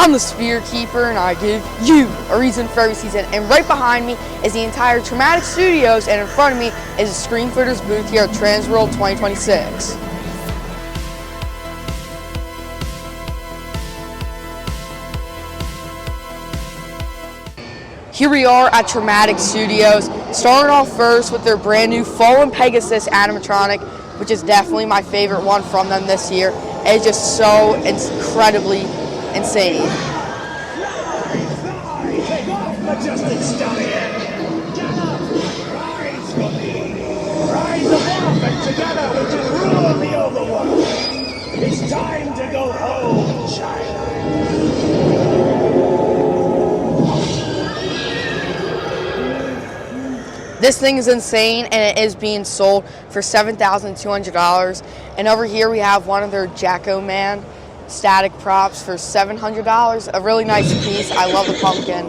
I'm the Spear Keeper, and I give you a reason for every season. And right behind me is the entire Traumatic Studios, and in front of me is the ScreenFitters booth here at TransWorld 2026. Here we are at Traumatic Studios, starting off first with their brand new Fallen Pegasus animatronic, which is definitely my favorite one from them this year. It's just so incredibly insane. Majestic stallion! Get up! Rise for me! Rise above and together we can rule the overworld! It's time to go home, child! This thing is insane, and it is being sold for $7,200. And over here we have one of their Jacko Man static props for $700. A really nice piece. I love the pumpkin.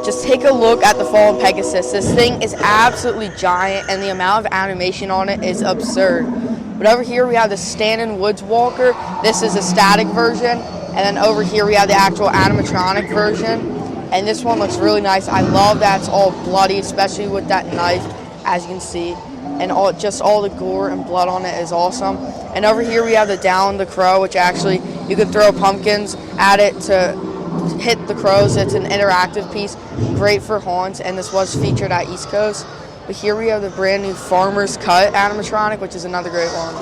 Just take a look at the Fallen Pegasus. This thing is absolutely giant, and the amount of animation on it is absurd. But over here we have the Stand-in Woods Walker. This is a static version. And then over here we have the actual animatronic version. And this one looks really nice. I love that it's all bloody, especially with that knife, as you can see. And all the gore and blood on it is awesome. And over here we have the Down the Crow, which actually you can throw pumpkins at it to hit the crows. It's an interactive piece, great for haunts, and this was featured at East Coast. But here we have the brand new Farmer's Cut animatronic, which is another great one.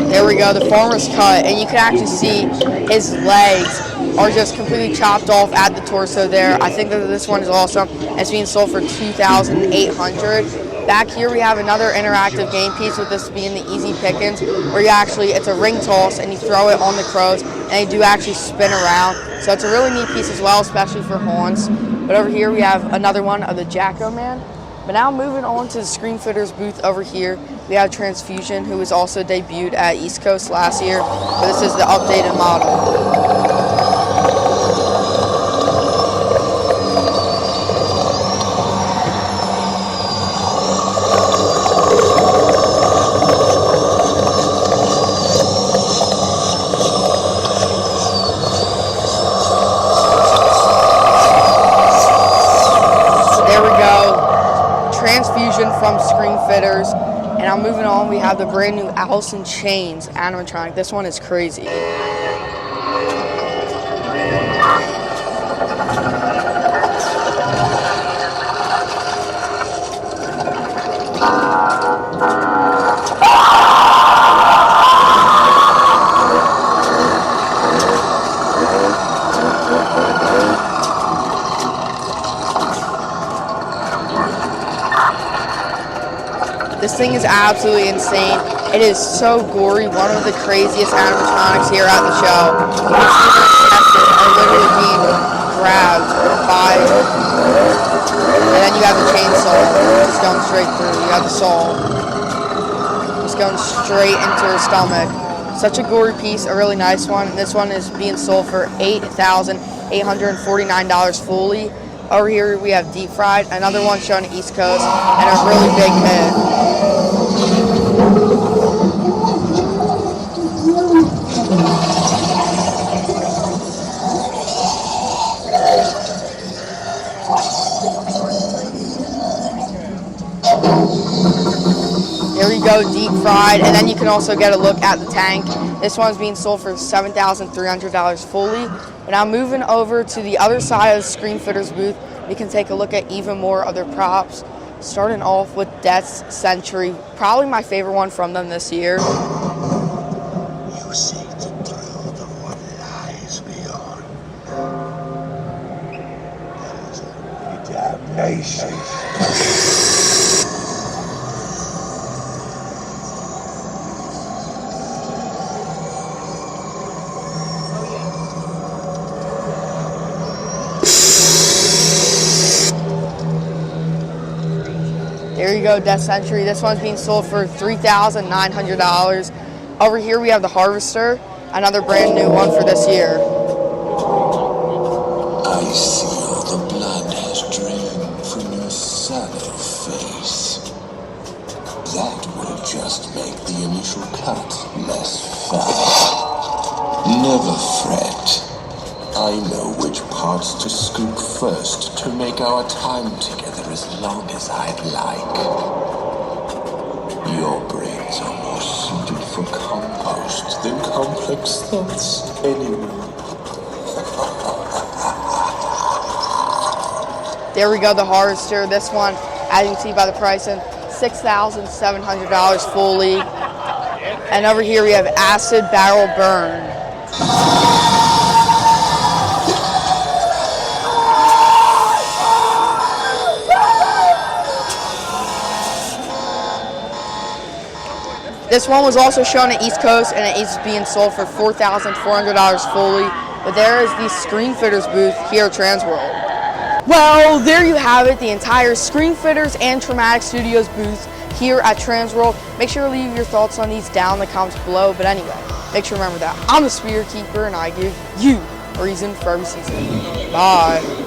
There we go, the Farmer's Cut, and you can actually see his legs are just completely chopped off at the torso there. I think that this one is awesome. It's being sold for $2,800. Back here we have another interactive game piece, with this being the Easy Pickings, where it's a ring toss and you throw it on the crows, and they do actually spin around. So it's a really neat piece as well, especially for haunts. But over here we have another one of the Jacko Man. But now moving on to the ScreenFitters booth over here, we have Transfusion, who was also debuted at East Coast last year, but this is the updated model. Transfusion from ScreenFitters. And now moving on, we have the brand new Alice in Chains animatronic. This one is crazy. This thing is absolutely insane. It is so gory, one of the craziest animatronics here at the show. You can see the intestines are literally being grabbed by, and then you have the chainsaw just going straight through. You have the saw just going straight into her stomach. Such a gory piece, a really nice one. This one is being sold for $8,849 fully. Over here we have Deep Fried, another one shown at East Coast, and a really big hit. There we go, Deep Fried, and then you can also get a look at the tank. This one's being sold for $7,300 fully. But now moving over to the other side of the ScreenFitters booth, we can take a look at even more other props. Starting off with Death's Century, probably my favorite one from them this year. You seek to thrill the what lies beyond. That is a damnation. There you go, Death Century. This one's being sold for $3,900. Over here we have the Harvester. another brand new one for this year. I see all the blood has drained from your sallow face. That will just make the initial cut less foul. Never fret. I know which parts to scoop first to make our time together as long as I'd like. Your brains are more suited for compost than complex thoughts anyway. There we go, the Harvester. This one, as you can see by the pricing, $6,700 fully. And over here we have Acid Barrel Burn. This one was also shown at East Coast, and it is being sold for $4,400 fully. But there is the ScreenFitters booth here at TransWorld. Well, there you have it, the entire ScreenFitters and Traumatic Studios booth here at TransWorld. Make sure to leave your thoughts on these down in the comments below. But anyway, make sure to remember that I'm the Spirit Keeper, and I give you a reason for every season. Bye.